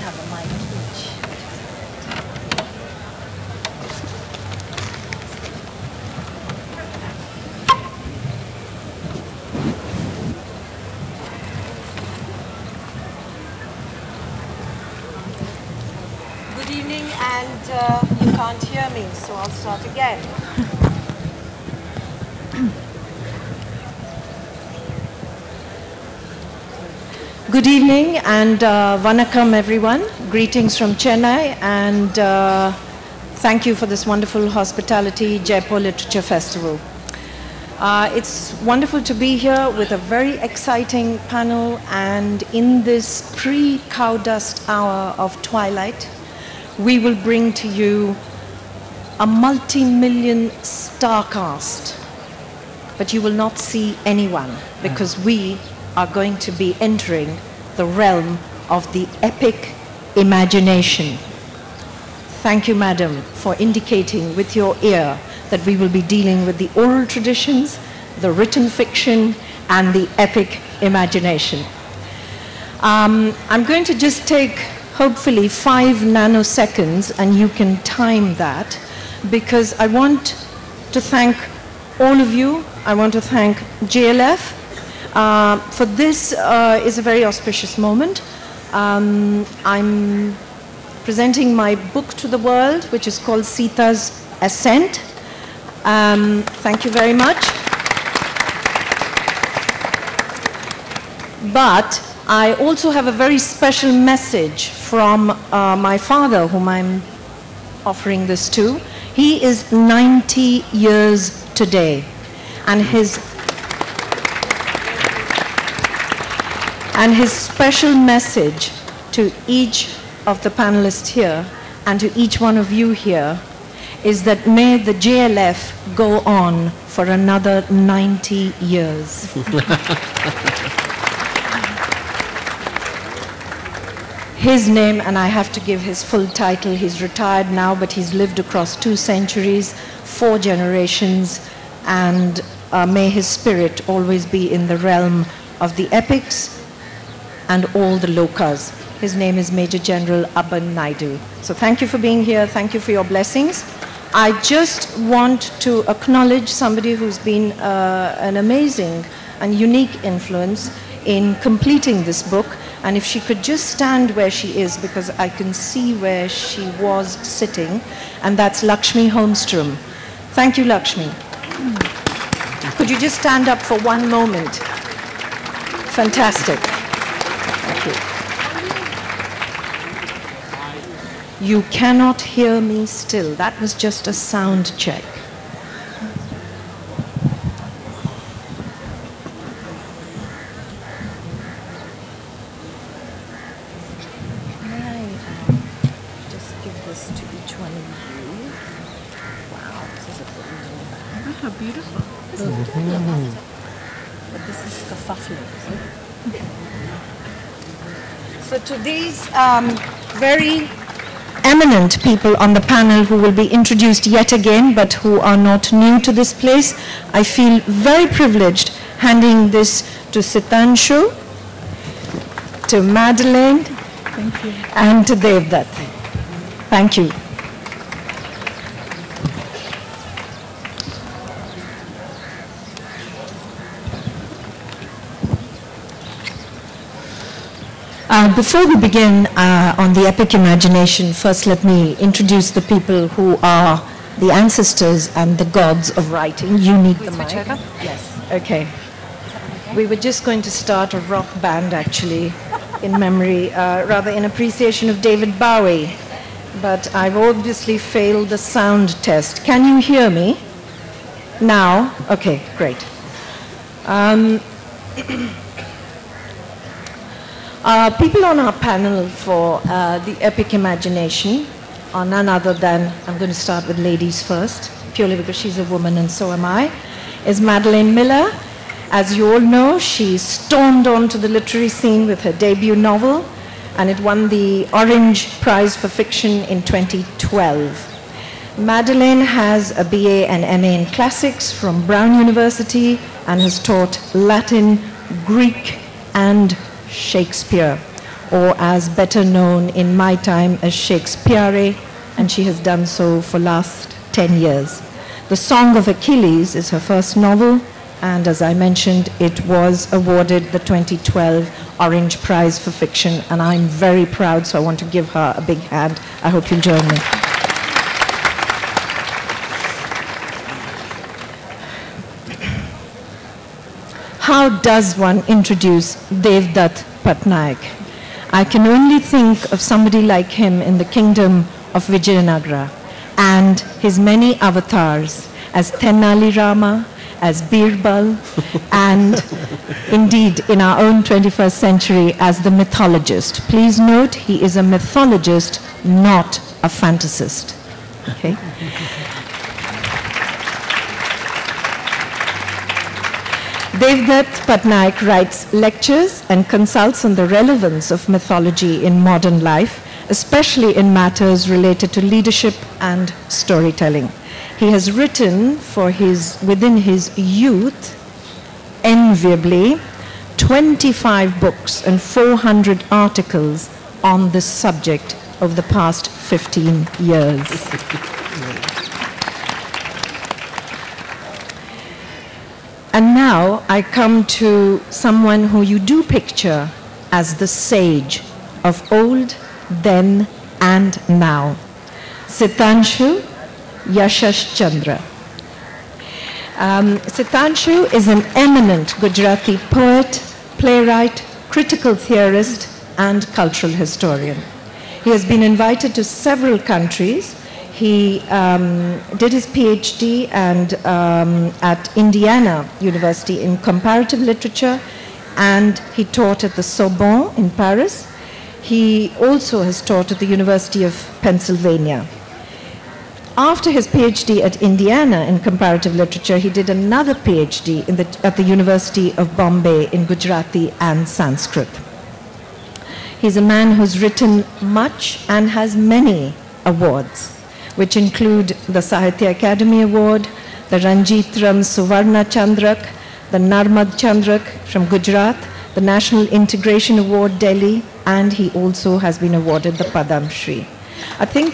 have a mic each. Good evening, and you can't hear me, so I'll start again. Good evening and vanakkam everyone. Greetings from Chennai, and thank you for this wonderful hospitality, Jaipur Literature Festival. It's wonderful to be here with a very exciting panel, and in this pre-cow dust hour of twilight, we will bring to you a multi-million star cast, but you will not see anyone because we are going to be entering the realm of the epic imagination. Thank you, madam, for indicating with your ear that we will be dealing with the oral traditions, the written fiction, and the epic imagination. I'm going to just take, hopefully, 5 nanoseconds, and you can time that, because I want to thank all of you. I want to thank JLF. For this is a very auspicious moment. I'm presenting my book to the world, which is called Sita's Ascent. Thank you very much. But I also have a very special message from my father, whom I'm offering this to. He is 90 years today, and his special message to each of the panelists here and to each one of you here is that may the JLF go on for another 90 years. His name, and I have to give his full title, he's retired now, but he's lived across 2 centuries, 4 generations, and may his spirit always be in the realm of the epics and all the lokas. His name is Major General Abban Naidu. So thank you for being here. Thank you for your blessings. I just want to acknowledge somebody who's been an amazing and unique influence in completing this book. And if she could just stand where she is, because I can see where she was sitting, and that's Lakshmi Holmstrom. Thank you, Lakshmi. Could you just stand up for one moment? Fantastic. Thank you. You cannot hear me still. That was just a sound check. May I just give this to each one of you? Wow, this is a beautiful bag. Oh, how beautiful. But this is kerfuffle, is it? So to these very eminent people on the panel who will be introduced yet again, but who are not new to this place, I feel very privileged handing this to Sitanshu, to Madeline, Thank you. and to Devdutt. Thank you. Before we begin on the epic imagination, first let me introduce the people who are the ancestors and the gods of writing. You need the mic. Yes. Okay. We were just going to start a rock band, actually, in memory, rather in appreciation of David Bowie. But I've obviously failed the sound test. Can you hear me now? Okay, great. People on our panel for the epic imagination are none other than, I'm going to start with ladies first, purely because she's a woman and so am I, is Madeline Miller. As you all know, she stormed onto the literary scene with her debut novel, and it won the Orange Prize for Fiction in 2012. Madeline has a BA and MA in Classics from Brown University and has taught Latin, Greek, and Shakespeare. or as better known in my time as Shakespeare, and she has done so for last 10 years. The Song of Achilles is her first novel, and as I mentioned, it was awarded the 2012 Orange Prize for Fiction, and I'm very proud, so I want to give her a big hand. I hope you'll join me. How does one introduce Devdutt Pattanaik? I can only think of somebody like him in the kingdom of Vijayanagara and his many avatars as Tenali Rama, as Birbal, and indeed in our own 21st century as the mythologist. Please note, he is a mythologist, not a fantasist. Okay? Devdutt Pattanaik writes lectures and consults on the relevance of mythology in modern life, especially in matters related to leadership and storytelling. He has written within his youth, enviably, 25 books and 400 articles on this subject over the past 15 years. And now I come to someone who you do picture as the sage of old, then, and now. Sitanshu, Yashaschandra. Sitanshu is an eminent Gujarati poet, playwright, critical theorist, and cultural historian. He has been invited to several countries. He did his PhD at Indiana University in comparative literature, and he taught at the Sorbonne in Paris. He also has taught at the University of Pennsylvania. After his PhD at Indiana in comparative literature, he did another PhD at the University of Bombay in Gujarati and Sanskrit. He's a man who's written much and has many awards, which include the Sahitya Academy Award, the Ranjitram Suvarna Chandrak, the Narmad Chandrak from Gujarat, the National Integration Award, Delhi, and he also has been awarded the Padam Shri. I think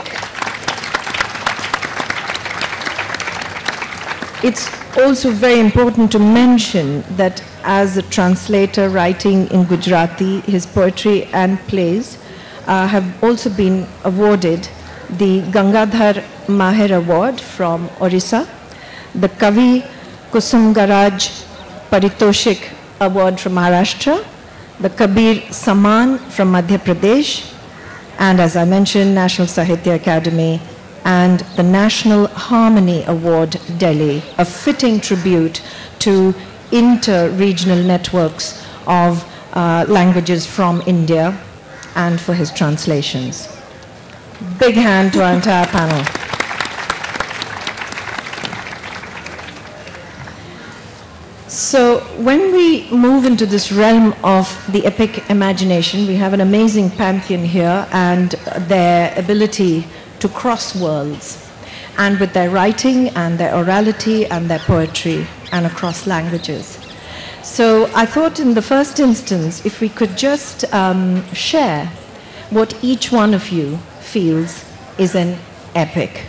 it's also very important to mention that as a translator writing in Gujarati, his poetry and plays have also been awarded the Gangadhar Maher Award from Orissa, the Kavi Kusumgaraj Paritoshik Award from Maharashtra, the Kabir Saman from Madhya Pradesh, and as I mentioned, National Sahitya Academy, and the National Harmony Award, Delhi, a fitting tribute to inter-regional networks of languages from India, and for his translations. Big hand to our entire panel. So when we move into this realm of the epic imagination, we have an amazing pantheon here and their ability to cross worlds, and with their writing and their orality and their poetry and across languages. So I thought in the first instance, if we could just share what each one of you feels is an epic.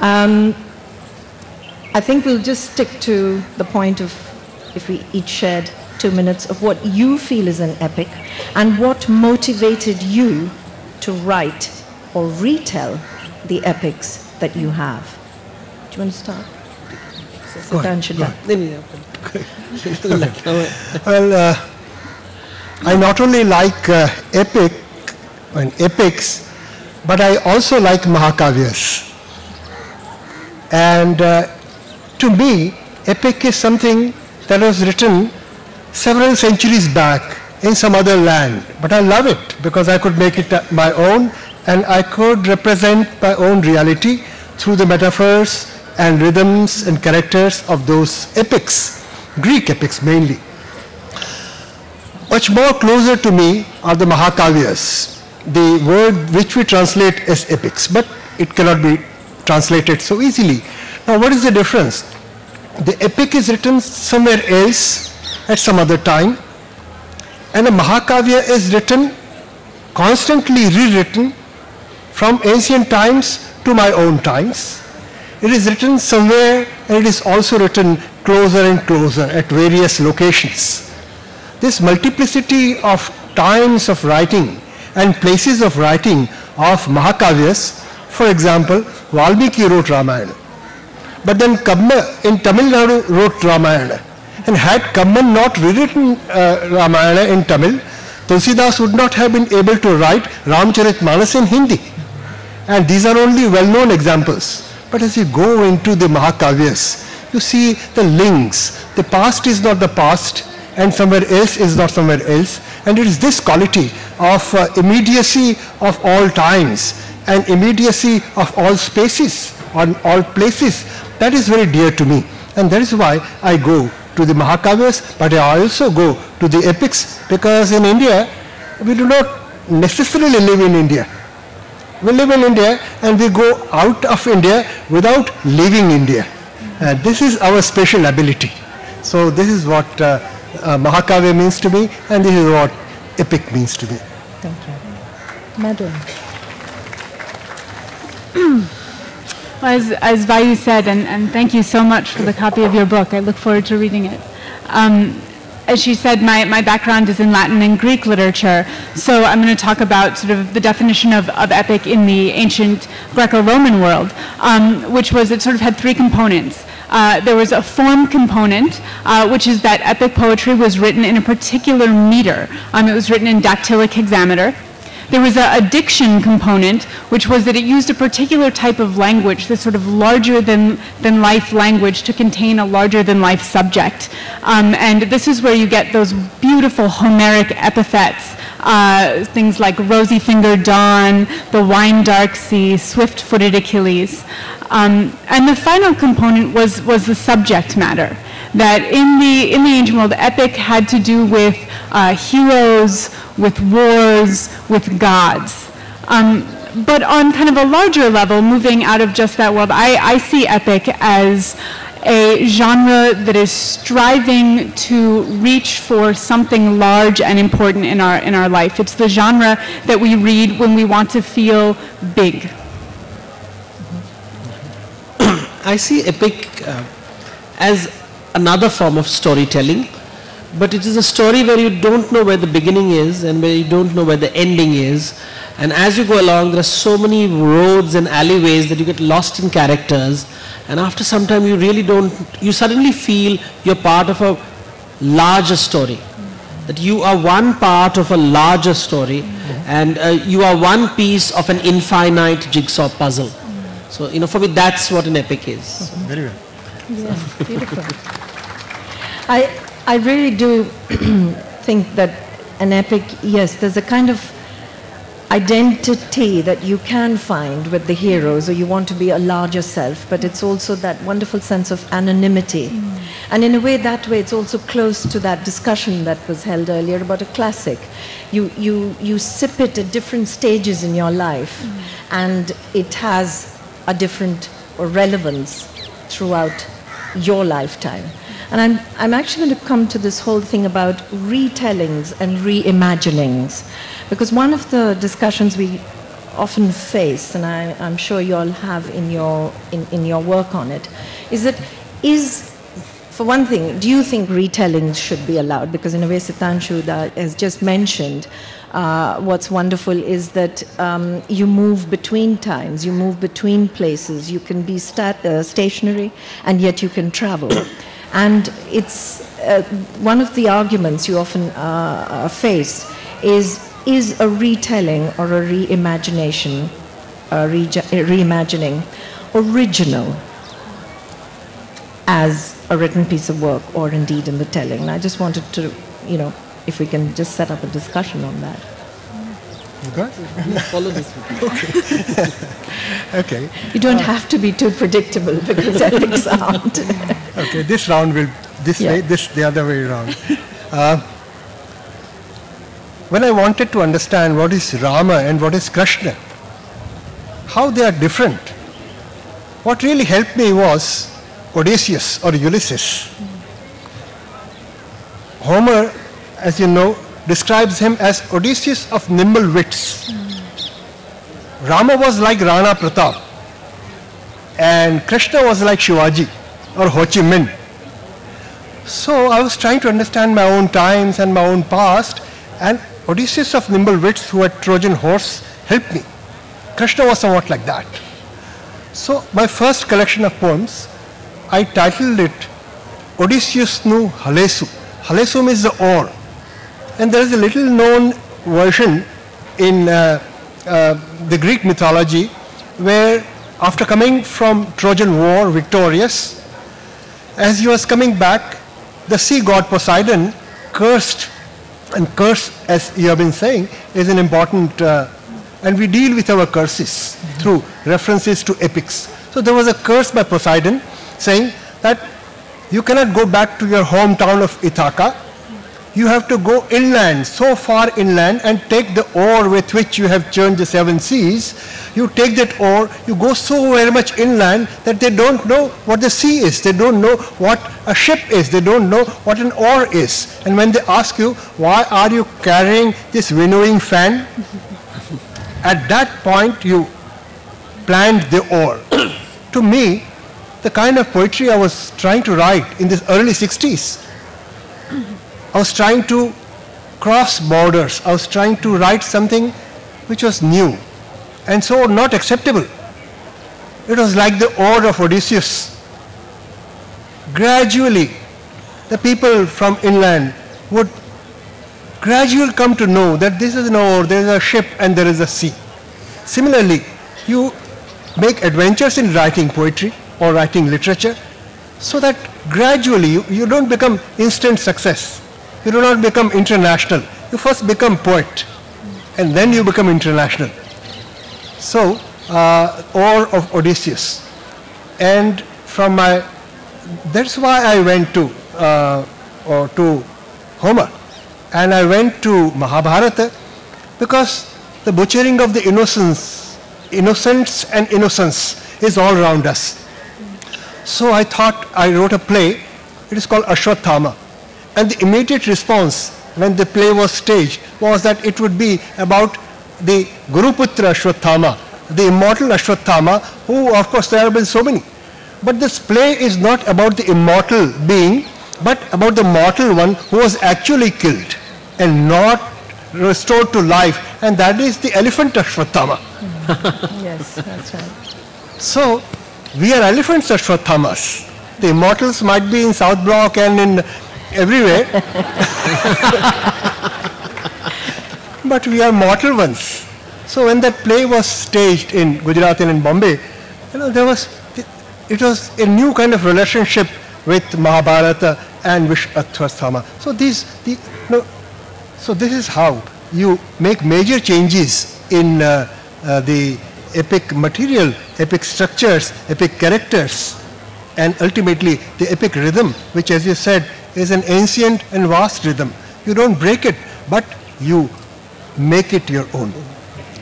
I think we'll just stick to the point of, if we each shared 2 minutes, of what you feel is an epic and what motivated you to write or retell the epics that you have. Do you want to start? Sitanshu. Well, I not only like epic and epics, but I also like Mahakavyas. And to me, epic is something that was written several centuries back in some other land. But I love it because I could make it my own, and I could represent my own reality through the metaphors and rhythms and characters of those epics, Greek epics mainly. Much more closer to me are the Mahakavyas, the word which we translate as epics, but it cannot be translated so easily. Now, what is the difference? The epic is written somewhere else at some other time, and a Mahakavya is written constantly rewritten from ancient times to my own times. It is written somewhere and it is also written closer and closer at various locations. This multiplicity of times of writing and places of writing of Mahakavyas, for example, Valmiki wrote Ramayana. But then Kamma in Tamil Nadu wrote Ramayana. And had Kamman not rewritten Ramayana in Tamil, Tulsidas would not have been able to write Ramcharitmanas in Hindi. And these are only well-known examples. But as you go into the Mahakavyas, you see the links. The past is not the past, and somewhere else is not somewhere else. And it is this quality of immediacy of all times and immediacy of all spaces, on all places, that is very dear to me. And that is why I go to the Mahakavyas, but I also go to the epics, because in India, we do not necessarily live in India. We live in India and we go out of India without leaving India. This is our special ability. So this is what Mahakavya means to me, and this is what epic means to me. Thank you. Madeline. As Vayu said, and thank you so much for the copy of your book. I look forward to reading it. As she said, my background is in Latin and Greek literature, so I'm going to talk about sort of the definition of epic in the ancient Greco-Roman world, which was, it sort of had three components. There was a form component, which is that epic poetry was written in a particular meter. It was written in dactylic hexameter. There was a diction component, which was that it used a particular type of language, this sort of larger-than-life language, to contain a larger-than-life subject. And this is where you get those beautiful Homeric epithets, things like rosy-fingered dawn, the wine-dark sea, swift-footed Achilles. And the final component was the subject matter. That in the ancient world, epic had to do with heroes, with wars, with gods. But on kind of a larger level, moving out of just that world, I see epic as a genre that is striving to reach for something large and important in our life. It's the genre that we read when we want to feel big. I see epic as another form of storytelling, but it is a story where you don't know where the beginning is and where you don't know where the ending is. And as you go along, there are so many roads and alleyways that you get lost in characters, and after some time you suddenly feel you're part of a larger story. That you are one part of a larger story, and you are one piece of an infinite jigsaw puzzle. So, for me, that's what an epic is. Very well. Yeah, beautiful. I really do think that an epic, yes, there's a kind of identity that you can find with the heroes, or you want to be a larger self, but it's also that wonderful sense of anonymity. And in a way, that way, it's also close to that discussion that was held earlier about a classic. You sip it at different stages in your life, and it has a different relevance throughout your lifetime. And I'm actually going to come to this whole thing about retellings and reimaginings, because one of the discussions we often face, and I'm sure you all have in your work on it, is that for one thing, do you think retellings should be allowed? Because in a way, Sitanshu has just mentioned, what's wonderful is that you move between times, you move between places, you can be stationary, and yet you can travel. And it's one of the arguments you often face is a retelling or a reimagining original as a written piece of work, or indeed in the telling. And I just wanted to, if we can just set up a discussion on that. Good. Follow this. Okay. Okay. You don't have to be too predictable, because epics aren't. Okay, this round will this way, this the other way around. When I wanted to understand what is Rama and what is Krishna, how they are different, what really helped me was Odysseus or Ulysses. Homer, as you know, describes him as Odysseus of nimble wits. Rama was like Rana Pratap, and Krishna was like Shivaji or Ho Chi Minh. So I was trying to understand my own times and my own past, and Odysseus of nimble wits who had Trojan horse helped me. Krishna was somewhat like that. So my first collection of poems, I titled it Odysseus nu Halesu. Halesu means the oar. And there is a little known version in the Greek mythology where after coming from Trojan War victorious, as he was coming back, the sea god Poseidon cursed, and curse, as you have been saying, is an important, and we deal with our curses through references to epics. So there was a curse by Poseidon saying that you cannot go back to your hometown of Ithaca. You have to go inland, so far inland, and take the oar with which you have churned the 7 seas. You take that oar, you go so very much inland that they don't know what the sea is. They don't know what a ship is. They don't know what an oar is. And when they ask you, why are you carrying this winnowing fan? At that point, you planned the oar. To me, the kind of poetry I was trying to write in the early 60s, I was trying to cross borders. I was trying to write something which was new and so not acceptable. It was like the oar of Odysseus. Gradually, the people from inland would gradually come to know that this is an oar, there is a ship and there is a sea. Similarly, you make adventures in writing poetry or writing literature so that gradually you don't become instant success. You do not become international. You first become poet and then you become international. So, oar of Odysseus. And from my, that's why I went to Homer, and I went to Mahabharata, because the butchering of the innocents and innocence is all around us. So I thought, I wrote a play, it is called Ashwatthama. And the immediate response when the play was staged was that it would be about the Guruputra Ashwatthama, the immortal Ashwatthama, who of course there have been so many. But this play is not about the immortal being, but about the mortal one who was actually killed and not restored to life, and that is the elephant Ashwatthama. Yes, that's right. So, we are elephants Ashwathamas. The immortals might be in South Block and in everywhere, but we are mortal ones. So when that play was staged in Gujarat and in Bombay, it was a new kind of relationship with Mahabharata and Ashwatthama. So this is how you make major changes in the epic material, epic structures, epic characters, and ultimately the epic rhythm, which, as you said, is an ancient and vast rhythm. You don't break it, but you make it your own.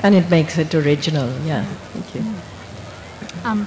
And it makes it original, yeah. Thank you.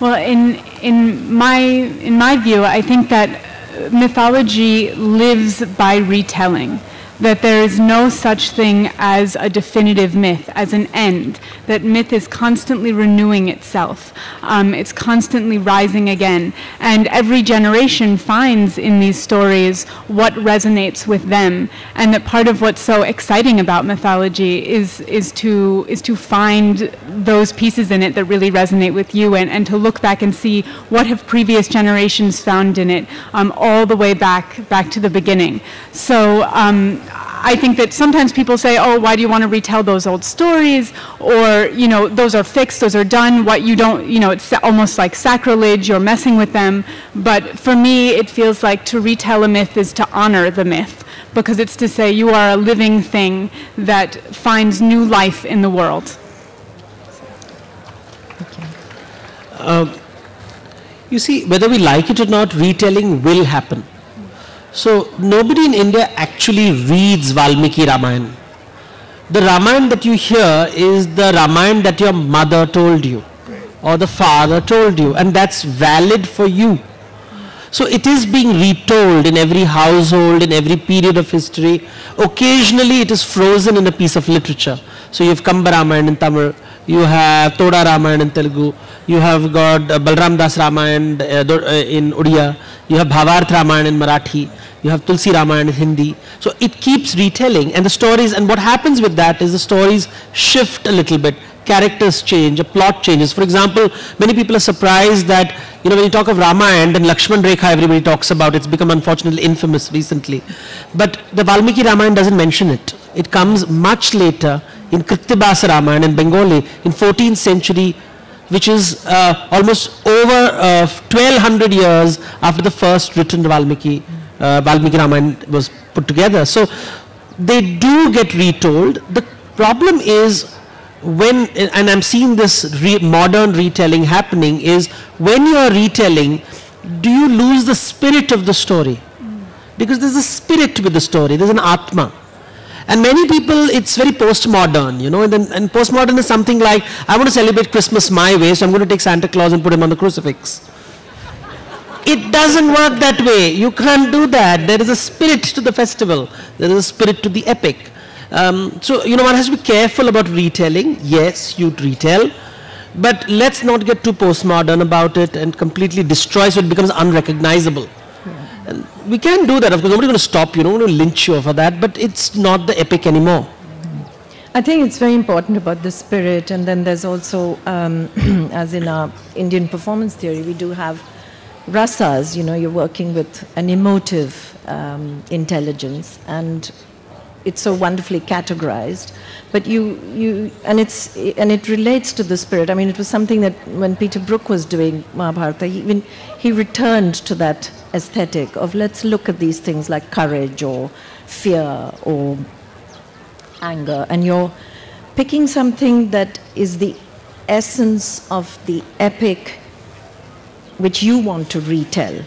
Well, in my view, I think that mythology lives by retelling. That there is no such thing as a definitive myth, as an end, that myth is constantly renewing itself. It's constantly rising again. And every generation finds in these stories what resonates with them. And that part of what's so exciting about mythology is to find those pieces in it that really resonate with you, and to look back and see what have previous generations found in it, all the way back to the beginning. So I think that sometimes people say, oh, why do you want to retell those old stories? Or, those are fixed, those are done. What you don't, it's almost like sacrilege, you're messing with them. But for me, it feels like to retell a myth is to honor the myth, because it's to say you are a living thing that finds new life in the world. You see, whether we like it or not, retelling will happen. So nobody in India actually reads Valmiki Ramayana. The Ramayana that you hear is the Ramayana that your mother told you or the father told you, and that's valid for you. So it is being retold in every household, in every period of history. Occasionally it is frozen in a piece of literature. So you have Kamba Ramayana in Tamil, you have Toda Ramayana in Telugu, you have got Balram Das Ramayana in Odia, you have Bhavarth Ramayana in Marathi, you have Tulsi Ramayana in Hindi. So it keeps retelling, and the stories, and what happens with that is the stories shift a little bit. Characters change, a plot changes. For example, many people are surprised that, you know, when you talk of Ramayana, then Lakshman Rekha everybody talks about. It's become unfortunately infamous recently. But the Valmiki Ramayana doesn't mention it. It comes much later in Krittibasa Ramayana in Bengali in 14th century, which is almost over 1200 years after the first written Valmiki Ramayana was put together. So they do get retold. The problem is, when, and I'm seeing this modern retelling happening, is when you're retelling, do you lose the spirit of the story? Because there's a spirit with the story, there's an Atma. And many people, it's very postmodern, you know, and postmodern is something like, I want to celebrate Christmas my way, so I'm going to take Santa Claus and put him on the crucifix. It doesn't work that way. You can't do that. There is a spirit to the festival. There is a spirit to the epic. So, you know, one has to be careful about retelling. Yes, you retell, but let's not get too postmodern about it and completely destroy so it becomes unrecognizable. Yeah. And we can do that, of course. Nobody's going to stop you, nobody's going to lynch you for that, but it's not the epic anymore. I think it's very important about the spirit, and then there's also, as in our Indian performance theory, we do have rasas, you know, you're working with an emotive intelligence, and it's so wonderfully categorized, but and it relates to the spirit. I mean, it was something that when Peter Brook was doing Mahabharata, he returned to that aesthetic of let's look at these things like courage or fear or anger, and you're picking something that is the essence of the epic which you want to retell.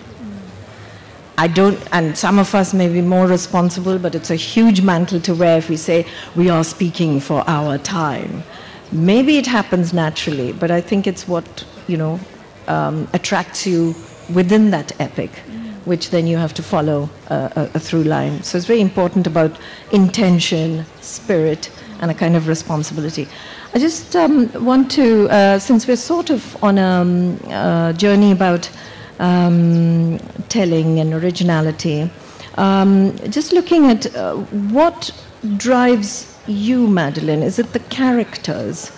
And some of us may be more responsible, but it's a huge mantle to wear if we say we are speaking for our time. Maybe it happens naturally, but I think it's what, you know, attracts you within that epic, which then you have to follow a through line. So it's very important about intention, spirit, and a kind of responsibility. I just want to, since we're sort of on a journey about telling and originality, just looking at what drives you, Madeline. Is it the characters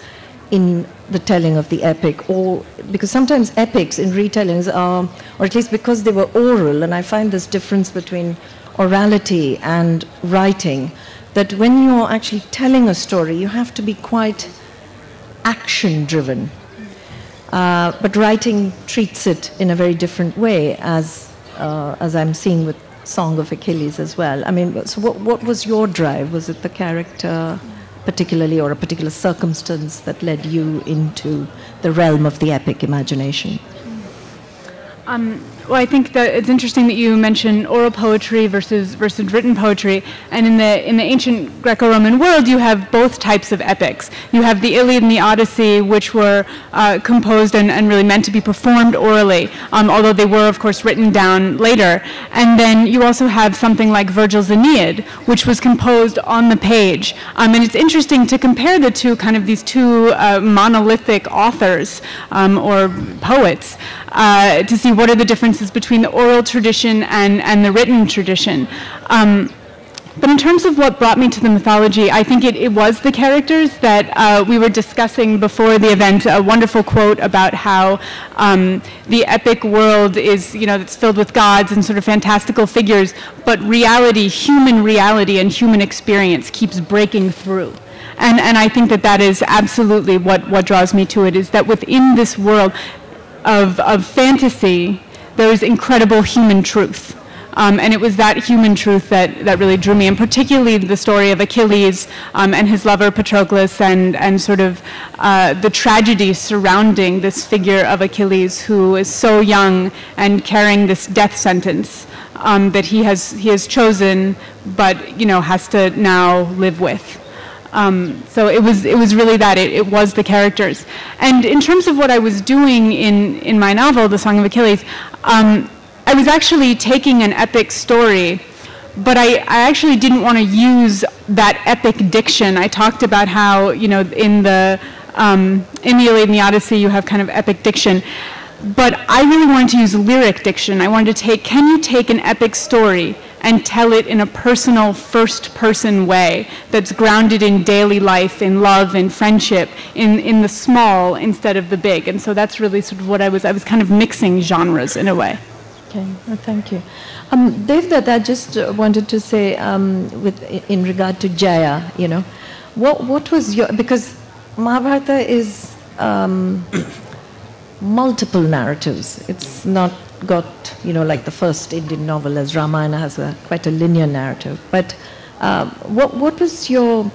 in the telling of the epic, or because sometimes epics in retellings are, or at least because they were oral, and I find this difference between orality and writing, that when you're actually telling a story, you have to be quite action-driven. But writing treats it in a very different way, as I'm seeing with Song of Achilles as well. I mean, so what was your drive? Was it the character particularly, or a particular circumstance that led you into the realm of the epic imagination? Well, I think that it's interesting that you mention oral poetry versus written poetry. And in the ancient Greco-Roman world, you have both types of epics. You have the Iliad and the Odyssey, which were composed and really meant to be performed orally, although they were, of course, written down later. And then you also have something like Virgil's Aeneid, which was composed on the page. And it's interesting to compare the two, kind of these two monolithic authors or poets, to see what are the differences between the oral tradition and the written tradition. But in terms of what brought me to the mythology, I think it was the characters that we were discussing before the event. A wonderful quote about how the epic world is, you know, it's filled with gods and sort of fantastical figures, but reality, human reality and human experience keeps breaking through. And I think that is absolutely what draws me to it, is that within this world of fantasy, there is incredible human truth. And it was that human truth that really drew me, and particularly the story of Achilles and his lover Patroclus, and sort of the tragedy surrounding this figure of Achilles, who is so young and carrying this death sentence that he has chosen, but, you know, has to now live with. So it was really that, it was the characters. And in terms of what I was doing in my novel, The Song of Achilles, I was actually taking an epic story, but I actually didn't want to use that epic diction. I talked about how, you know, in the Iliad and the Odyssey, you have kind of epic diction. But I really wanted to use lyric diction. I wanted to take, can you take an epic story and tell it in a personal, first-person way that's grounded in daily life, in love, in friendship, in the small instead of the big? And so that's really sort of what I was kind of mixing genres in a way. Okay, well, thank you. Devdutt, I just wanted to say, in regard to Jaya, you know, what was your, because Mahabharata is multiple narratives. It's not got, you know, like the first Indian novel as Ramayana has quite a linear narrative. But what was your,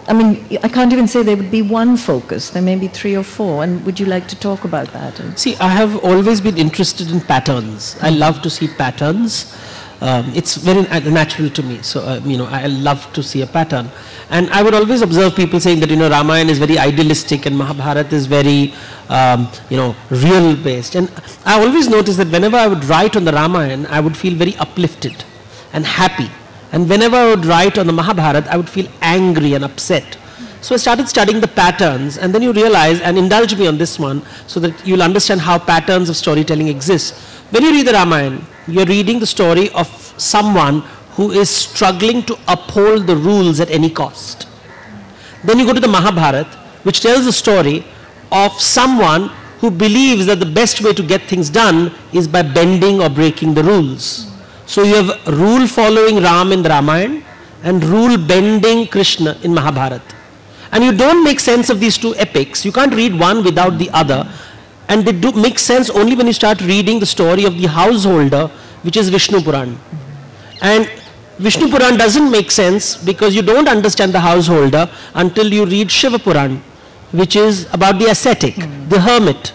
I mean, I can't even say there would be one focus. There may be 3 or 4. And would you like to talk about that? See, I have always been interested in patterns. I love to see patterns. It's very natural to me. So, you know, I love to see a pattern. And I would always observe people saying that, you know, Ramayana is very idealistic and Mahabharata is very, you know, real based. And I always noticed that whenever I would write on the Ramayana, I would feel very uplifted and happy. And whenever I would write on the Mahabharata, I would feel angry and upset. So I started studying the patterns, and then you realize, and indulge me on this one, so that you'll understand how patterns of storytelling exist. When you read the Ramayana, you're reading the story of someone who is struggling to uphold the rules at any cost. Then you go to the Mahabharata, which tells the story of someone who believes that the best way to get things done is by bending or breaking the rules. So you have rule following Ram in the Ramayana and rule bending Krishna in Mahabharata. And you don't make sense of these two epics. You can't read one without the other. And they do make sense only when you start reading the story of the householder, which is Vishnu Puran. And Vishnu Puran doesn't make sense because you don't understand the householder until you read Shiva Puran, which is about the ascetic, the hermit.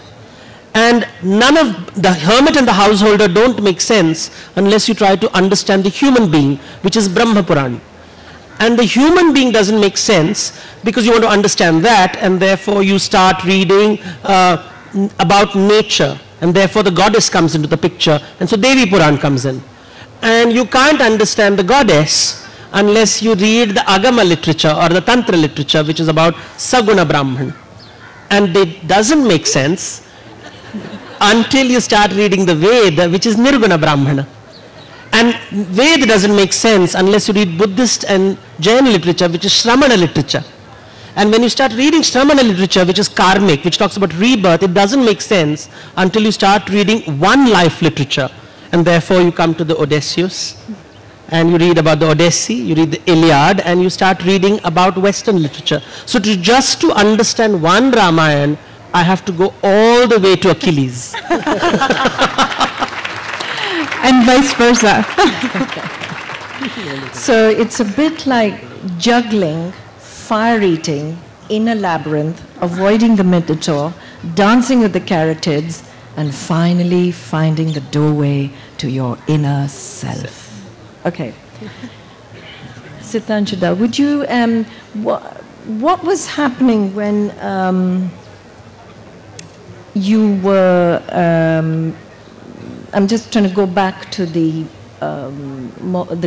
And none of the hermit and the householder don't make sense unless you try to understand the human being, which is Brahma Puran. And the human being doesn't make sense because you want to understand that, and therefore you start reading about nature, and therefore the goddess comes into the picture, and so Devi Puran comes in. And you can't understand the goddess unless you read the Agama literature or the Tantra literature, which is about Saguna Brahman. And it doesn't make sense until you start reading the Veda, which is Nirguna Brahmana. And Veda doesn't make sense unless you read Buddhist and Jain literature, which is Shramana literature. And when you start reading Shramana literature, which is karmic, which talks about rebirth, it doesn't make sense until you start reading one life literature. And therefore you come to the Odysseus, and you read about the Odyssey, you read the Iliad, and you start reading about Western literature. So just to understand one Ramayana, I have to go all the way to Achilles. And vice versa. So it's a bit like juggling, fire eating in a labyrinth, avoiding the Minotaur, dancing with the carotids, and finally finding the doorway to your inner self. Okay. Sitanshu, would you, what was happening when you were, I'm just trying to go back to the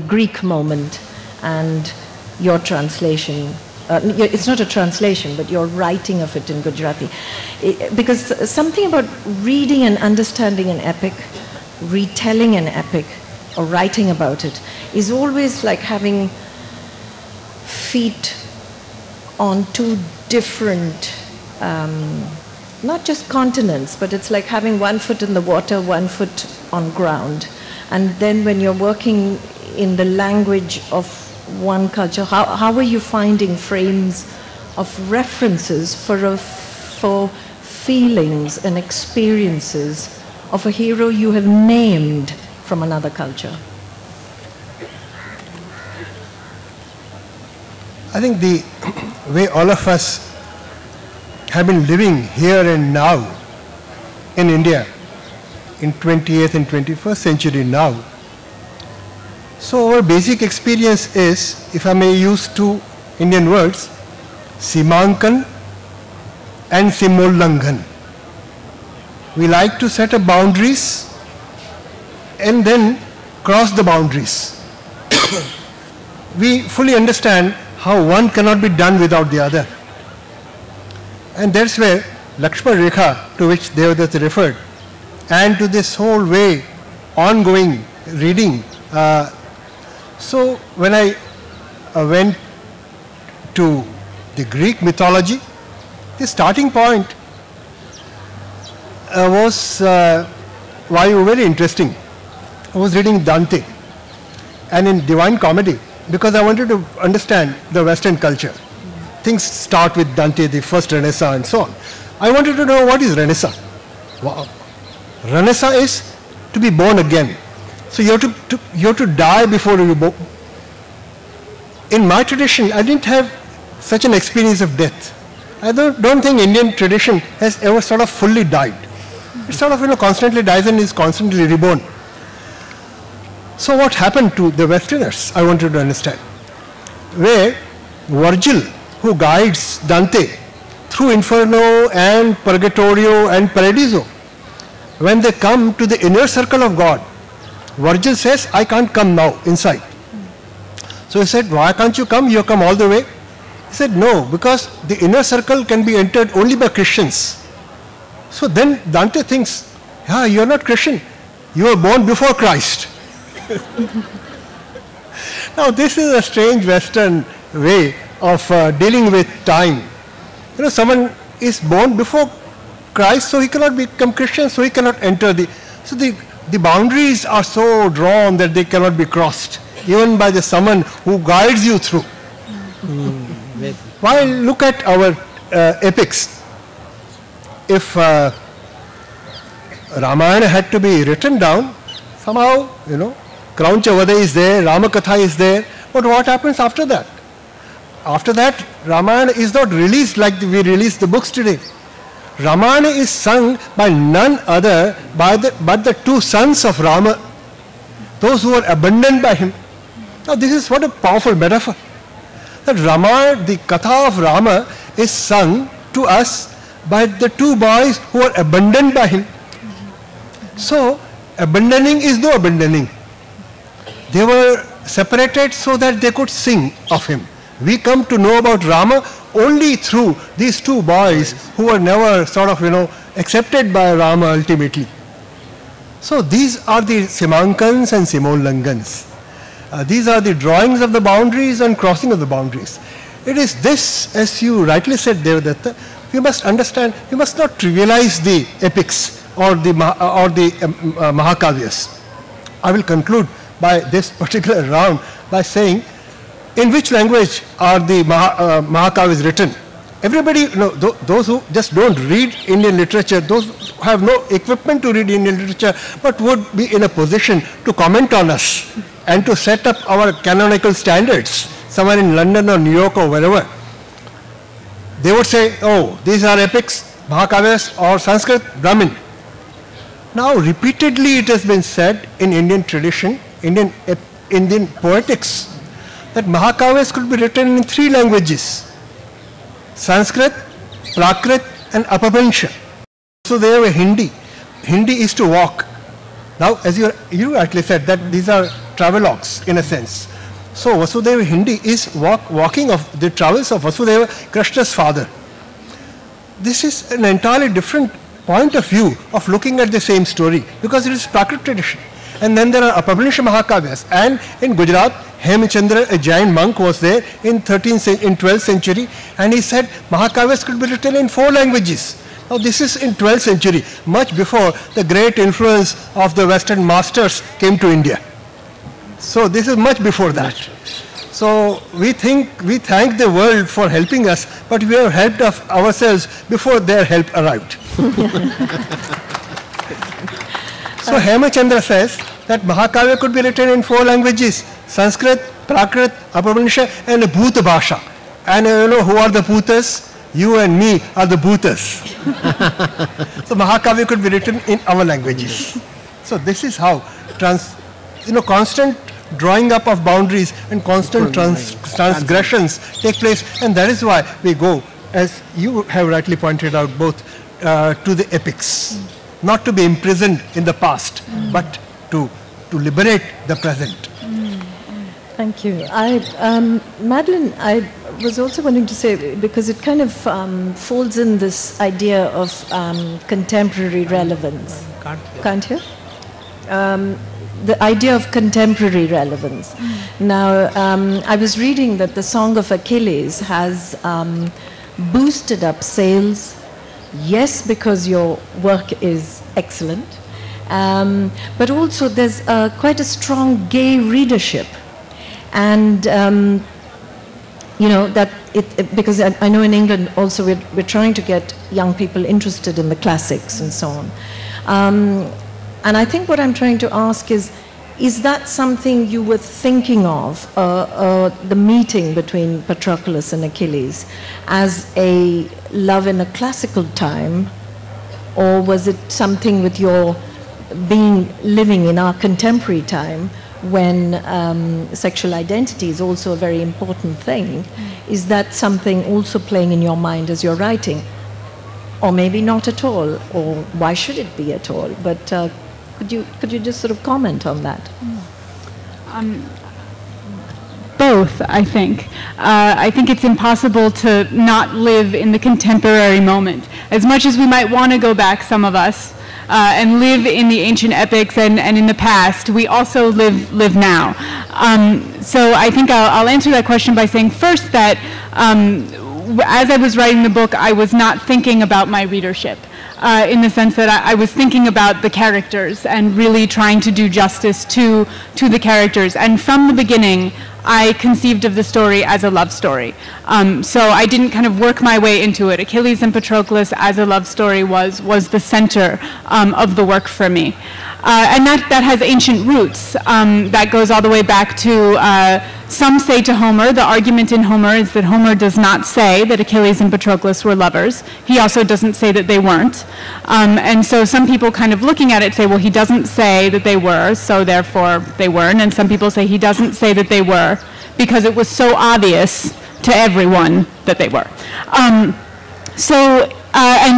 Greek moment and your translation. It's not a translation, but your writing of it in Gujarati. Because something about reading and understanding an epic, retelling an epic, or writing about it, is always like having feet on two different, not just continents, but it's like having one foot in the water, one foot on ground. And then when you're working in the language of one culture, how are you finding frames of references for feelings and experiences of a hero you have named from another culture? I think the way all of us have been living here and now in India in 20th and 21st century now. So our basic experience is, if I may use two Indian words, Simankan and Simollangan. We like to set up boundaries and then cross the boundaries. We fully understand how one cannot be done without the other. And that's where Lakshma Rekha, to which Devdutt referred, and to this whole way, ongoing reading. So when I went to the Greek mythology, the starting point was Vayu, very interesting. I was reading Dante, and in Divine Comedy, because I wanted to understand the Western culture. Things start with Dante, the first Renaissance and so on. I wanted to know what is Renaissance. Wow. Renaissance is to be born again. So you have to die before you born. In my tradition, I didn't have such an experience of death. I don't think Indian tradition has ever sort of fully died. It sort of constantly dies and is constantly reborn. So what happened to the Westerners, I wanted to understand. Where Virgil, who guides Dante through Inferno and Purgatorio and Paradiso, when they come to the inner circle of God, Virgil says, I can't come now inside. So he said, why can't you come? You come all the way. He said, no, because the inner circle can be entered only by Christians. So then Dante thinks, yeah, you are not Christian. You were born before Christ. Now this is a strange Western way of dealing with time. Someone is born before Christ, so he cannot become Christian, so he cannot enter the... So the boundaries are so drawn that they cannot be crossed, even by someone who guides you through. While look at our epics, if Ramayana had to be written down, somehow, Krauncha Vada is there, Ramakatha is there, but what happens after that? After that, Ramayana is not released like we release the books today. Ramayana is sung by none other but the two sons of Rama, those who are abandoned by him. Now this is what a powerful metaphor. That Ramayana, the Katha of Rama, is sung to us by the two boys who are abandoned by him. So, abandoning is no abandoning. They were separated so that they could sing of him. We come to know about Rama only through these two boys who were never sort of, accepted by Rama ultimately. So these are the Simankans and Simolangans. These are the drawings of the boundaries and crossing of the boundaries. It is this, as you rightly said, Devdutt, we must understand, we must not trivialize the epics or the Mahakavyas. I will conclude by this particular round by saying, in which language are the Mahakavyas written? Everybody, those who just don't read Indian literature, those who have no equipment to read Indian literature, but would be in a position to comment on us and to set up our canonical standards somewhere in London or New York or wherever. They would say, oh, these are epics, Mahakavyas or Sanskrit, Brahmin. Now, repeatedly it has been said in Indian tradition, Indian poetics, that Mahakavyas could be written in three languages: Sanskrit, Prakrit and Apabhansha. So they have a Hindi. Hindi is to walk. Now, as you actually said, that these are travelogues in a sense. So Vasudeva Hindi is walking of the travels of Vasudeva, Krishna's father. This is an entirely different point of view of looking at the same story, because it is Prakrit tradition. And then there are Apabhansha Mahakavyas. And in Gujarat, Hemchandra, a Jain monk, was there in 12th century, and he said Mahakavyas could be written in 4 languages. Now this is in 12th century, much before the great influence of the Western masters came to India. So this is much before that. So we thank the world for helping us, but we have helped ourselves before their help arrived. So Hemchandra says that Mahakavya could be written in 4 languages: Sanskrit, Prakrit, Apabhansha and Bhuta Bhasha. And who are the Bhutas? You and me are the Bhutas. So Mahakavya could be written in our languages. So this is how constant drawing up of boundaries and constant transgressions take place, and that is why we go, as you have rightly pointed out, both to the epics, not to be imprisoned in the past, but to to liberate the present. Thank you. Madeline, I was also wanting to say, because it kind of folds in this idea of contemporary relevance. Can't hear? The idea of contemporary relevance. Now, I was reading that the Song of Achilles has boosted up sales, yes, because your work is excellent, but also there's quite a strong gay readership. And, you know, that because I know in England also we're trying to get young people interested in the classics and so on. And I think what I'm trying to ask is that something you were thinking of, the meeting between Patroclus and Achilles, as a love in a classical time, or was it something with your living in our contemporary time, when sexual identity is also a very important thing? Is that something also playing in your mind as you're writing? Or maybe not at all, or why should it be at all? But could you just sort of comment on that? Both, I think. I think it's impossible to not live in the contemporary moment. As much as we might want to go back, some of us, and live in the ancient epics and in the past, we also live now. So I think I'll answer that question by saying first that as I was writing the book, I was not thinking about my readership, in the sense that I was thinking about the characters and really trying to do justice to the characters. And from the beginning, I conceived of the story as a love story. So I didn't kind of work my way into it. Achilles and Patroclus as a love story was the center of the work for me. And that has ancient roots. That goes all the way back to, some say to Homer, the argument in Homer is that Homer does not say that Achilles and Patroclus were lovers. He also doesn't say that they weren't. And so some people kind of looking at it say, well, he doesn't say that they were, so therefore they weren't. And some people say he doesn't say that they were because it was so obvious to everyone that they were. And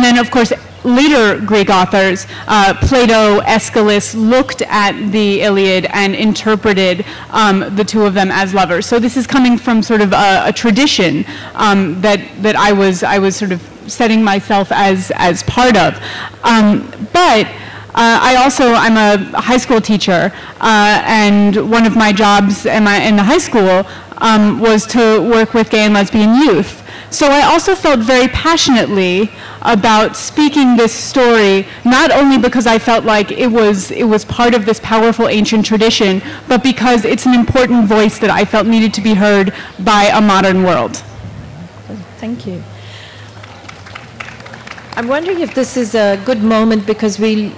then, of course, later Greek authors, Plato, Aeschylus, looked at the Iliad and interpreted the two of them as lovers. So this is coming from sort of a tradition that I was sort of setting myself as part of. But I'm a high school teacher, and one of my jobs in the high school was to work with gay and lesbian youth. So I also felt very passionately about speaking this story, not only because I felt like it was part of this powerful ancient tradition, but because it's an important voice that I felt needed to be heard by a modern world. Thank you. I'm wondering if this is a good moment, because we'll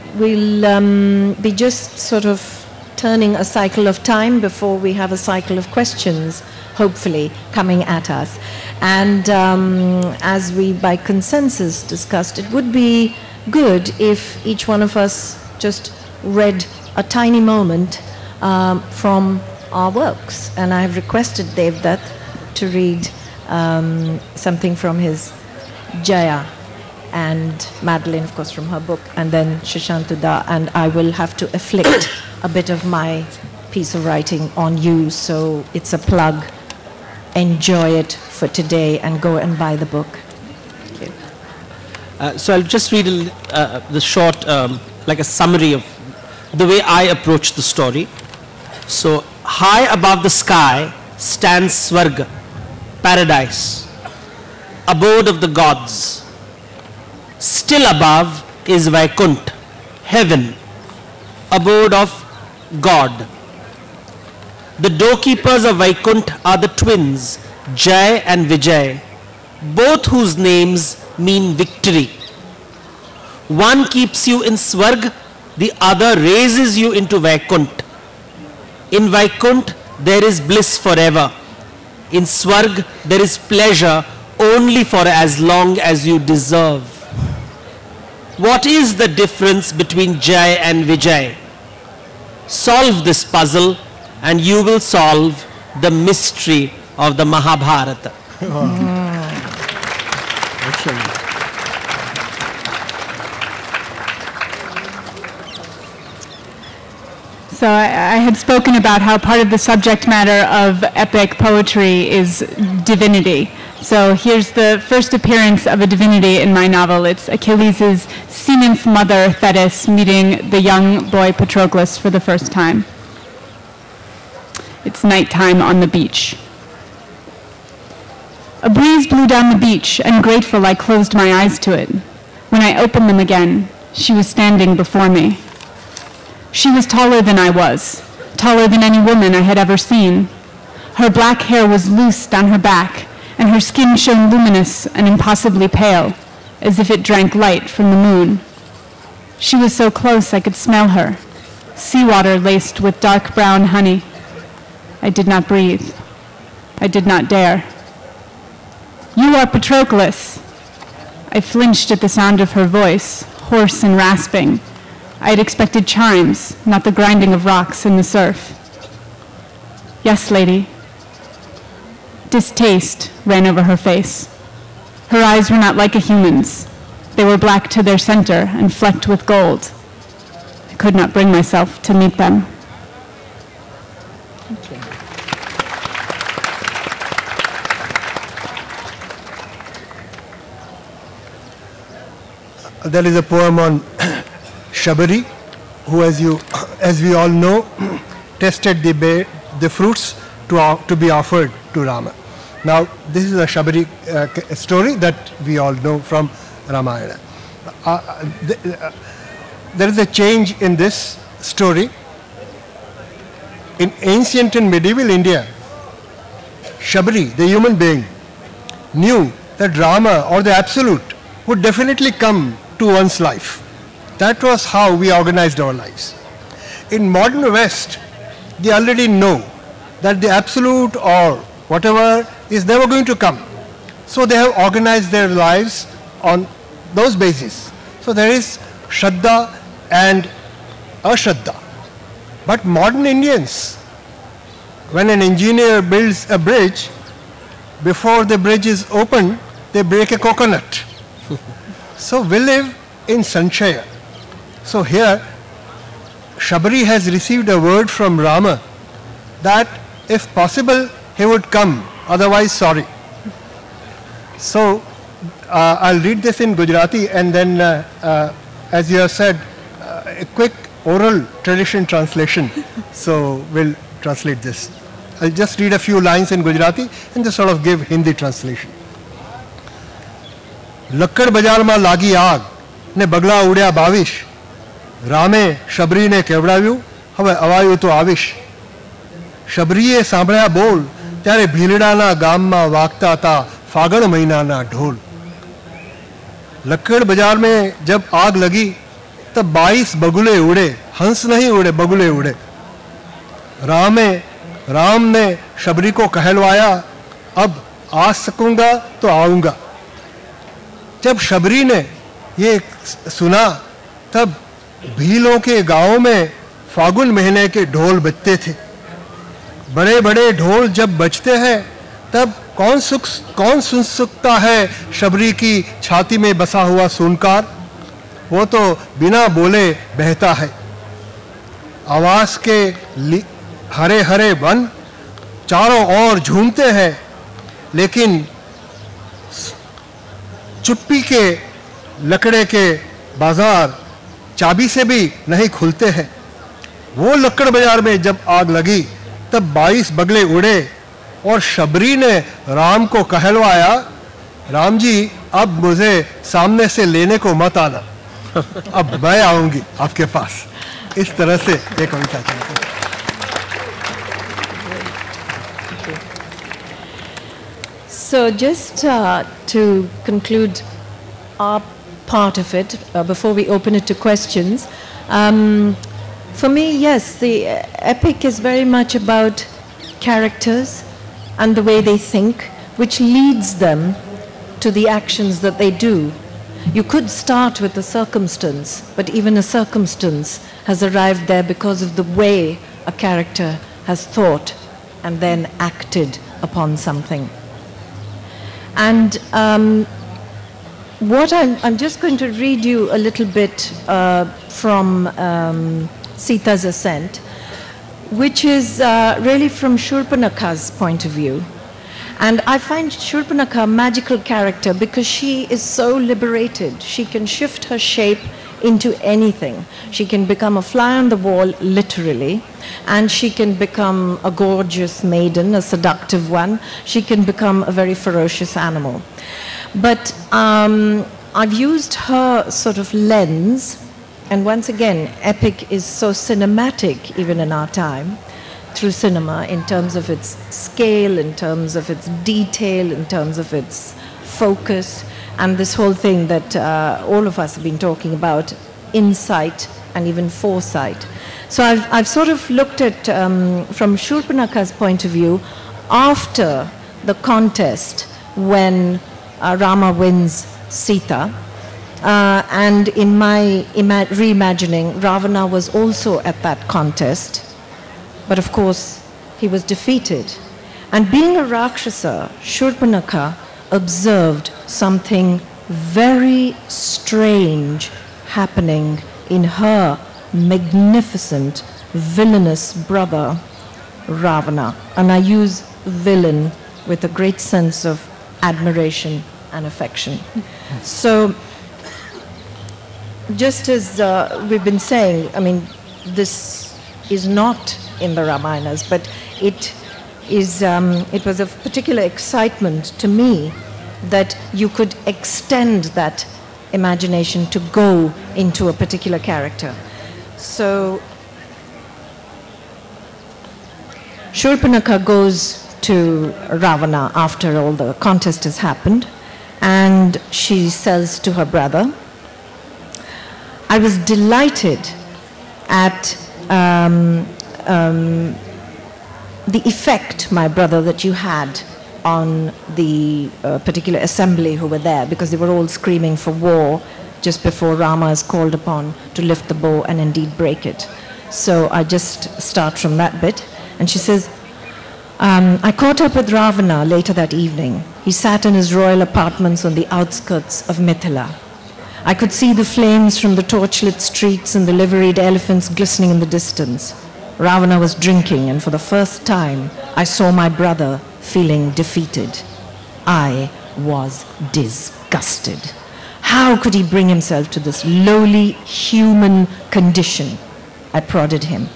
be just sort of turning a cycle of time before we have a cycle of questions, hopefully, coming at us. And as we, by consensus, discussed, it would be good if each one of us just read a tiny moment from our works. And I have requested Devdutt to read something from his Jaya, and Madeline, of course, from her book, and then Yashaschandra, and I will have to afflict a bit of my piece of writing on you, so it's a plug. Enjoy it for today and go and buy the book. Thank you. So I'll just read the short, like a summary of the way I approach the story. So, high above the sky stands Swarga, paradise, abode of the gods. Still above is Vaikunt, heaven, abode of God. The doorkeepers of Vaikunt are the twins, Jai and Vijay, both whose names mean victory. One keeps you in Swarg, the other raises you into Vaikunt. In Vaikunt there is bliss forever. In Swarg there is pleasure only for as long as you deserve. What is the difference between Jai and Vijay? Solve this puzzle and you will solve the mystery of the Mahabharata. Excellent. So I had spoken about how part of the subject matter of epic poetry is divinity. So here's the first appearance of a divinity in my novel. It's Achilles' sea-nymph mother, Thetis, meeting the young boy Patroclus for the first time. It's nighttime on the beach. A breeze blew down the beach, and grateful I closed my eyes to it. When I opened them again, she was standing before me. She was taller than I was, taller than any woman I had ever seen. Her black hair was loose down her back, and her skin shone luminous and impossibly pale, as if it drank light from the moon. She was so close I could smell her, seawater laced with dark brown honey. I did not breathe. I did not dare. "You are Patroclus." I flinched at the sound of her voice, hoarse and rasping. I had expected chimes, not the grinding of rocks in the surf. "Yes, lady." Distaste ran over her face. Her eyes were not like a human's. They were black to their center and flecked with gold. I could not bring myself to meet them. There is a poem on Shibori, who, as we all know, tested the fruits to be offered to Rama. Now, this is a Shibori story that we all know from Ramayana. There is a change in this story. In ancient and medieval India, Shibori, the human being, knew that Rama or the Absolute would definitely come to one's life. That was how we organized our lives. In modern West, they already know that the Absolute or whatever is never going to come. So they have organized their lives on those bases. So there is Shraddha and Ashraddha. But modern Indians, when an engineer builds a bridge, before the bridge is opened, they break a coconut. So we live in Sanshaya. So here, Shibori has received a word from Rama that if possible, he would come, otherwise sorry. So I'll read this in Gujarati and then, as you have said, a quick oral tradition translation. So we'll translate this. I'll just read a few lines in Gujarati and just sort of give Hindi translation. Lakkad બજારમાં લાગી આગ ને બગલા ઉડ્યા 22 રામે શબરીને કેવડાવ્યું હવે અવાયું તો આવીશ શબરીએ સાંભળ્યા બોલ ત્યારે ભીલડાના ગામમાં વાગતા હતા ફાગણ મહિનાના ઢોલ લક્કડ બજાર में जब आग लगी तब 22 बगुले उड़े हंस नहीं उड़े बगुले उड़े राम ने शबरी को कहलवाया अब आ सकूंगा तो आऊंगा जब शबरी ने ये सुना तब भीलों के गांव में फागुन महीने के ढोल बजते थे बड़े बड़े ढोल जब बजते हैं तब कौन सुन सकता है शबरी की छाती में बसा हुआ सूनकार वो तो बिना बोले बहता है आवाज के हरे हरे वन चारों ओर झूमते हैं लेकिन चुप्पी के लकड़े के बाजार चाबी से भी नहीं खुलते हैं वो लक्कड़ बाजार में जब आग लगी तब 22 बगले उड़े और शबरी ने राम को कहलवाया राम जी अब मुझे सामने से लेने को मत आना अब मैं आऊंगी आपके पास इस तरह से ये कविता चलती है So just to conclude our part of it, before we open it to questions, for me, yes, the epic is very much about characters and the way they think, which leads them to the actions that they do. You could start with a circumstance, but even a circumstance has arrived there because of the way a character has thought and then acted upon something. And what I'm just going to read you a little bit from Sita's Ascent. which is really from Shurpanakha's point of view. And I find Shurpanakha a magical character because she is so liberated. She can shift her shape into anything. She can become a fly on the wall, literally, and she can become a gorgeous maiden, a seductive one. She can become a very ferocious animal. But I've used her sort of lens, and once again, epic is so cinematic even in our time, through cinema, in terms of its scale, in terms of its detail, in terms of its focus, and this whole thing that all of us have been talking about, insight and even foresight. So I've sort of looked at, from Shurpanakha's point of view, after the contest when Rama wins Sita, and in my reimagining, Ravana was also at that contest, but of course he was defeated. And being a Rakshasa, Shurpanakha observed something very strange happening in her magnificent, villainous brother, Ravana. And I use villain with a great sense of admiration and affection. So, just as we've been saying, I mean, this is not in the Ramayanas, but it is, it was of particular excitement to me that you could extend that imagination to go into a particular character. So Shurpanakha goes to Ravana after all the contest has happened, and she says to her brother, I was delighted at the effect, my brother, that you had on the particular assembly who were there, because they were all screaming for war just before Rama is called upon to lift the bow and indeed break it. So I just start from that bit. And she says, I caught up with Ravana later that evening. He sat in his royal apartments on the outskirts of Mithila. I could see the flames from the torchlit streets and the liveried elephants glistening in the distance. Ravana was drinking, and for the first time, I saw my brother feeling defeated. I was disgusted. How could he bring himself to this lowly human condition? I prodded him.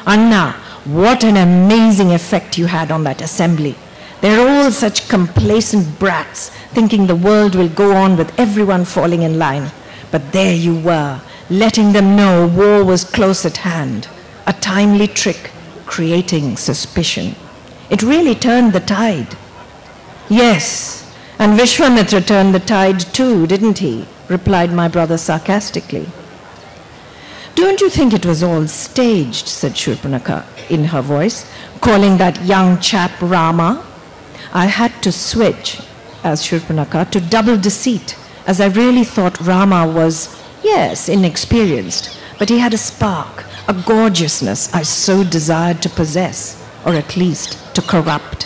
Anna, what an amazing effect you had on that assembly. They're all such complacent brats, thinking the world will go on with everyone falling in line. But there you were, letting them know war was close at hand. A timely trick, creating suspicion. It really turned the tide. Yes, and Vishwamitra turned the tide too, didn't he? Replied my brother sarcastically. Don't you think it was all staged, said Shurpanakha in her voice, calling that young chap Rama? I had to switch, as Shurpanakha, to double deceit, as I really thought Rama was, yes, inexperienced, but he had a spark, a gorgeousness I so desired to possess, or at least to corrupt.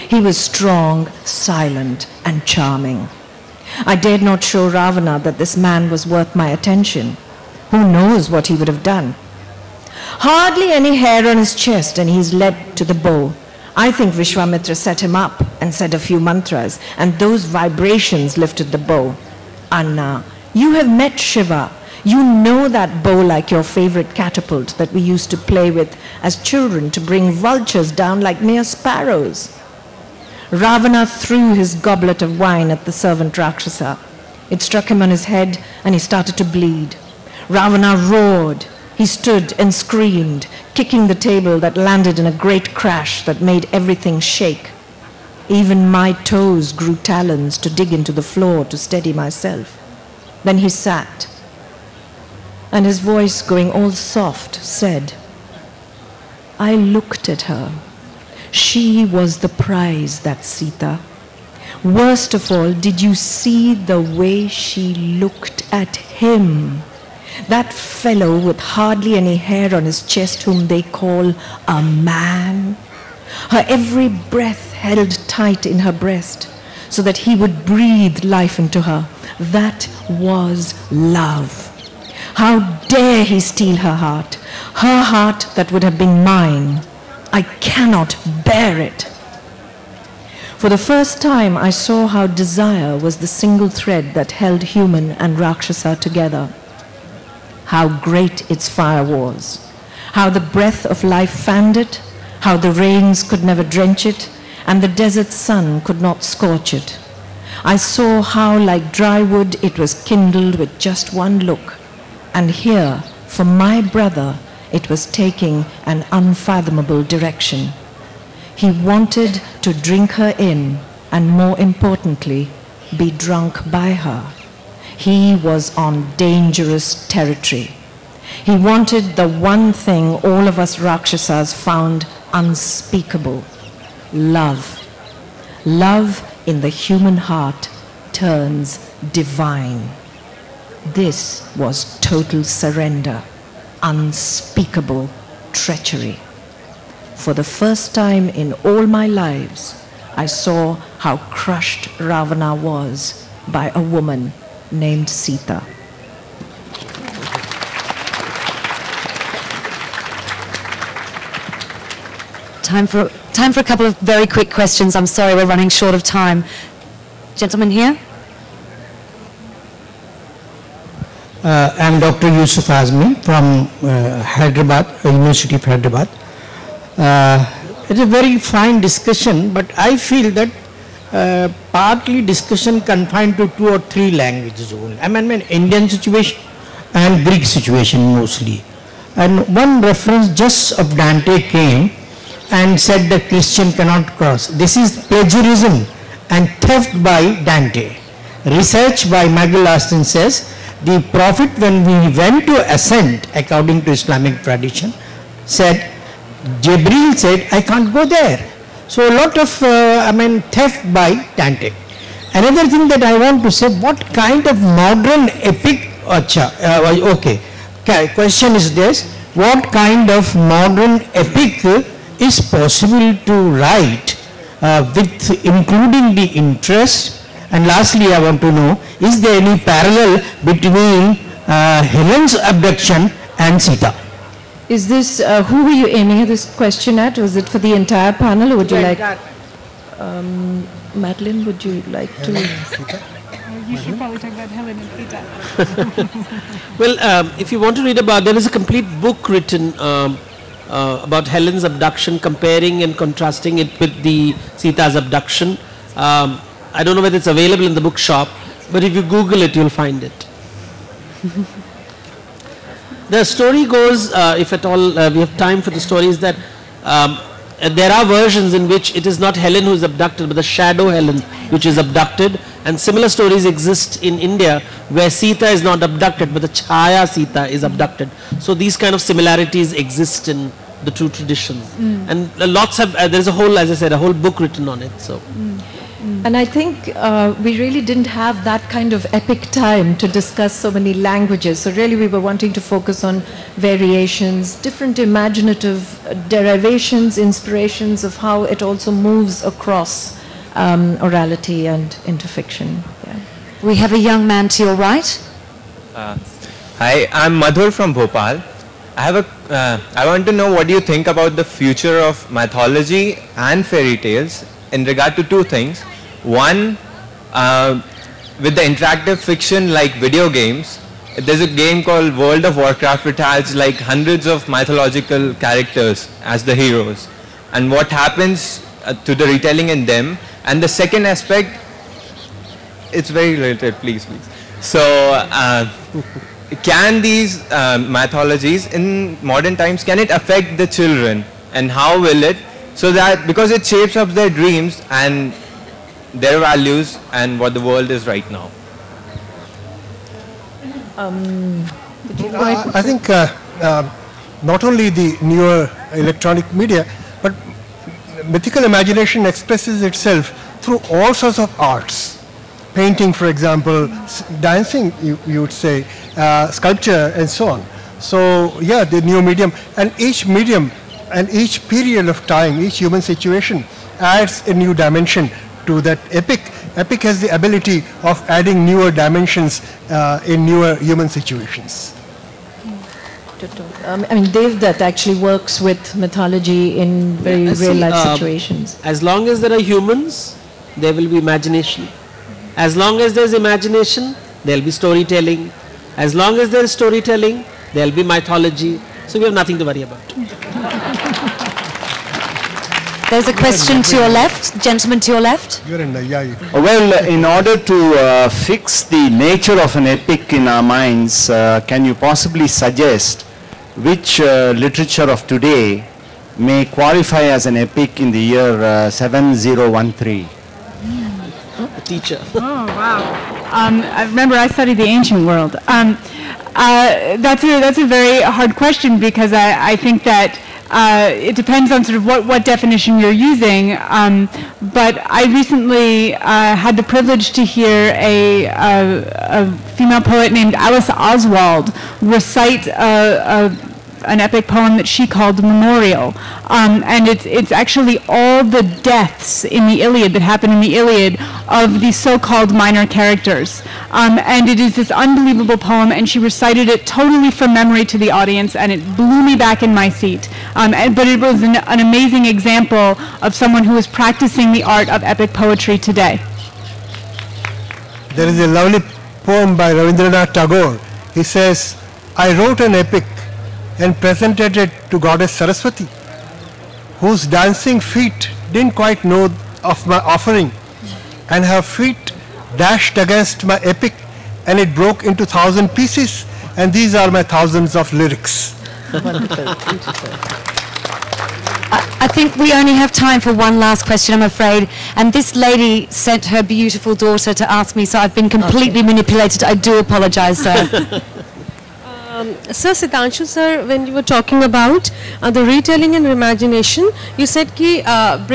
He was strong, silent, and charming. I dared not show Ravana that this man was worth my attention. Who knows what he would have done? Hardly any hair on his chest, and he's led to the bow. I think Vishwamitra set him up and said a few mantras, and those vibrations lifted the bow. Anna, you have met Shiva. You know that bow like your favorite catapult that we used to play with as children to bring vultures down like mere sparrows. Ravana threw his goblet of wine at the servant Rakshasa. It struck him on his head and he started to bleed. Ravana roared. He stood and screamed, kicking the table that landed in a great crash that made everything shake. Even my toes grew talons to dig into the floor to steady myself. Then he sat, and his voice, going all soft, said, I looked at her. She was the prize, that Sita. Worst of all, did you see the way she looked at him? That fellow with hardly any hair on his chest whom they call a man. Her every breath held tight in her breast so that he would breathe life into her. That was love. How dare he steal her heart? Her heart that would have been mine. I cannot bear it. For the first time, I saw how desire was the single thread that held human and Rakshasa together. How great its fire was. How the breath of life fanned it. How the rains could never drench it, and the desert sun could not scorch it. I saw how, like dry wood, it was kindled with just one look. And here, for my brother, it was taking an unfathomable direction. He wanted to drink her in, and more importantly, be drunk by her. He was on dangerous territory. He wanted the one thing all of us Rakshasas found unspeakable: love. Love in the human heart turns divine. This was total surrender, unspeakable treachery. For the first time in all my lives, I saw how crushed Ravana was by a woman named Sita. Time for a couple of very quick questions. I'm sorry, we're running short of time. Gentleman here. I'm Dr. Yusuf Azmi from Hyderabad, University of Hyderabad. It's a very fine discussion, but I feel that partly discussion confined to 2 or 3 languages only. I mean Indian situation and Greek situation mostly. And one reference just of Dante came and said that Christian cannot cross. This is plagiarism and theft by Dante. Research by Michael Aston says the Prophet, when we went to Ascent, according to Islamic tradition, said, Jibreel said, I can't go there. So a lot of, theft by Dante. Another thing that I want to say, what kind of modern epic, question is this, what kind of modern epic is possible to write with including the interest? And lastly, I want to know, is there any parallel between Helen's abduction and Sita? Is this, who were you aiming at this question at? Was it for the entire panel, or would you like, Madeline, would you like to? You should probably talk about Helen and Sita. Well, if you want to read about, there is a complete book written about Helen's abduction, comparing and contrasting it with the Sita's abduction. I don't know whether it's available in the bookshop, but if you Google it, you'll find it. The story goes, if at all we have time for the story, is that there are versions in which it is not Helen who is abducted, but the shadow Helen which is abducted. And similar stories exist in India where Sita is not abducted, but the Chaya Sita is abducted. So these kind of similarities exist in the two traditions. And lots have, there's a whole, as I said, a whole book written on it. So. And I think we really didn't have that kind of epic time to discuss so many languages. So really we were wanting to focus on variations, different imaginative derivations, inspirations of how it also moves across orality and into fiction. Yeah. We have a young man to your right. Hi, I'm Madhur from Bhopal. I want to know what you think about the future of mythology and fairy tales in regard to 2 things. One, with the interactive fiction like video games, there's a game called World of Warcraft which has like hundreds of mythological characters as the heroes, and what happens to the retelling in them. And the second aspect, it's very related, please. So, can these mythologies in modern times, can it affect the children, and how will it? So that, because it shapes up their dreams and their values and what the world is right now. I think not only the newer electronic media, but mythical imagination expresses itself through all sorts of arts. Painting, for example, dancing, you would say, sculpture, and so on. So, yeah, the new medium, and each medium and each period of time, each human situation adds a new dimension to that epic. Epic has the ability of adding newer dimensions in newer human situations. I mean, Devdutt actually works with mythology in very real-life situations. As long as there are humans, there will be imagination. As long as there is imagination, there will be storytelling. As long as there is storytelling, there will be mythology. So we have nothing to worry about. There's a question to your left, gentleman to your left. Well, in order to fix the nature of an epic in our minds, can you possibly suggest which literature of today may qualify as an epic in the year 7013? Teacher. Oh, wow. I remember I studied the ancient world. That's a very hard question because I think that it depends on sort of what definition you're using. But I recently had the privilege to hear a female poet named Alice Oswald recite an epic poem that she called Memorial. And it's actually all the deaths in the Iliad that happen in the Iliad of these so-called minor characters. And it is this unbelievable poem, and she recited it totally from memory to the audience, and it blew me back in my seat. But it was an amazing example of someone who is practicing the art of epic poetry today. There is a lovely poem by Rabindranath Tagore. He says, I wrote an epic and presented it to Goddess Saraswati, whose dancing feet didn't quite know of my offering, and her feet dashed against my epic, and it broke into 1,000 pieces, and these are my thousands of lyrics. Wonderful, beautiful. I think we only have time for one last question, I'm afraid. And this lady sent her beautiful daughter to ask me, so I've been completely manipulated. I do apologize, sir. Sir, Sitanshu sir, when you were talking about the retelling and imagination, you said it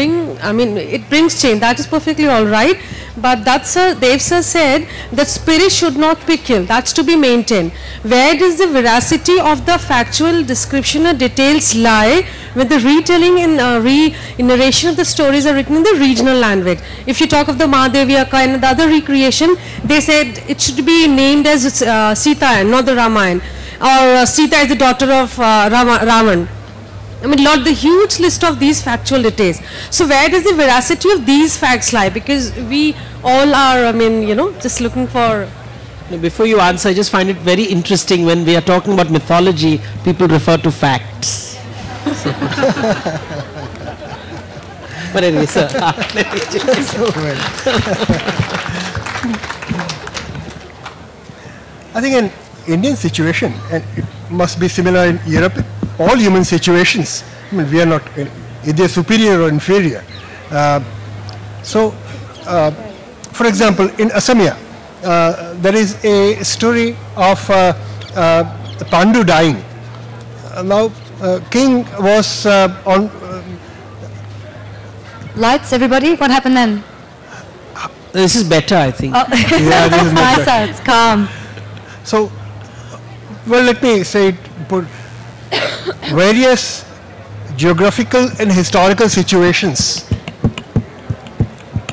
brings change. That is perfectly all right. But that sir, Dev sir said that spirit should not be killed. That's to be maintained. Where does the veracity of the factual description or details lie when the retelling and narration of the stories are written in the regional language? If you talk of the Mahabharat and the other recreation, they said it should be named as Sita and not the Ramayana. Or Sita is the daughter of Ravan. I mean, the huge list of these factual details. So where does the veracity of these facts lie? Because we all are, just looking for... Before you answer, I just find it very interesting when we are talking about mythology, people refer to facts. But anyway, sir. I think in Indian situation, and it must be similar in Europe, all human situations, I mean, we are not either superior or inferior. For example, in Assamia, there is a story of Pandu dying. Now, king was on... Lights, everybody? What happened then? This is better, I think. Oh. Yeah, this is much nicer, it's calm. So, well, let me say it, put various geographical and historical situations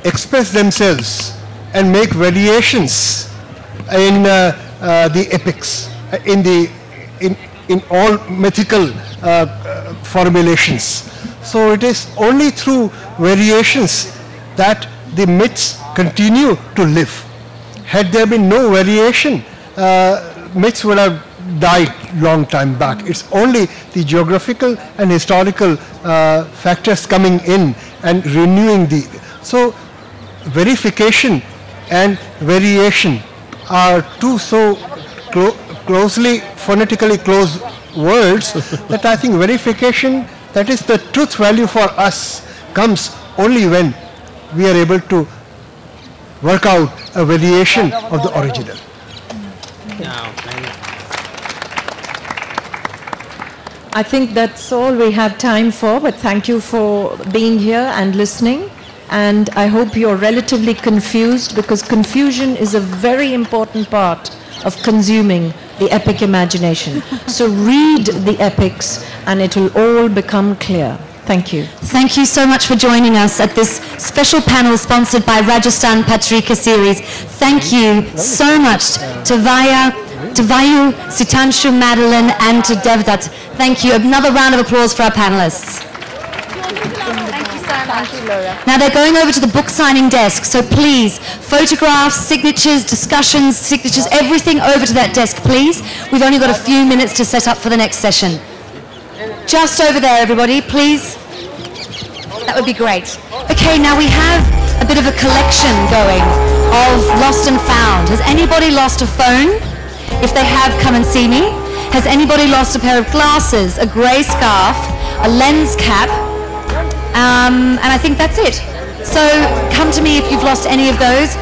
express themselves and make variations in the epics, in all mythical formulations. So it is only through variations that the myths continue to live. Had there been no variation, myths would have died long time back. It's only the geographical and historical factors coming in and renewing the... So verification and variation are two so closely, phonetically close words that I think verification, that is the truth value for us, comes only when we are able to work out a variation of the original. I think that's all we have time for, but thank you for being here and listening. And I hope you're relatively confused, because confusion is a very important part of consuming the epic imagination. So read the epics and it will all become clear. Thank you. Thank you so much for joining us at this special panel sponsored by Rajasthan Patrika series. Thank you so much to Vayu, to Vayu, Sitanshu, Madeline, and to Devdutt. Thank you. Another round of applause for our panelists. Now they're going over to the book signing desk, so please, photographs, signatures, discussions, signatures, everything over to that desk, please. We've only got a few minutes to set up for the next session. Just over there, everybody, please. That would be great. Okay, now we have a bit of a collection going of lost and found. Has anybody lost a phone? If they have, come and see me. Has anybody lost a pair of glasses, a grey scarf, a lens cap? And I think that's it. So come to me if you've lost any of those.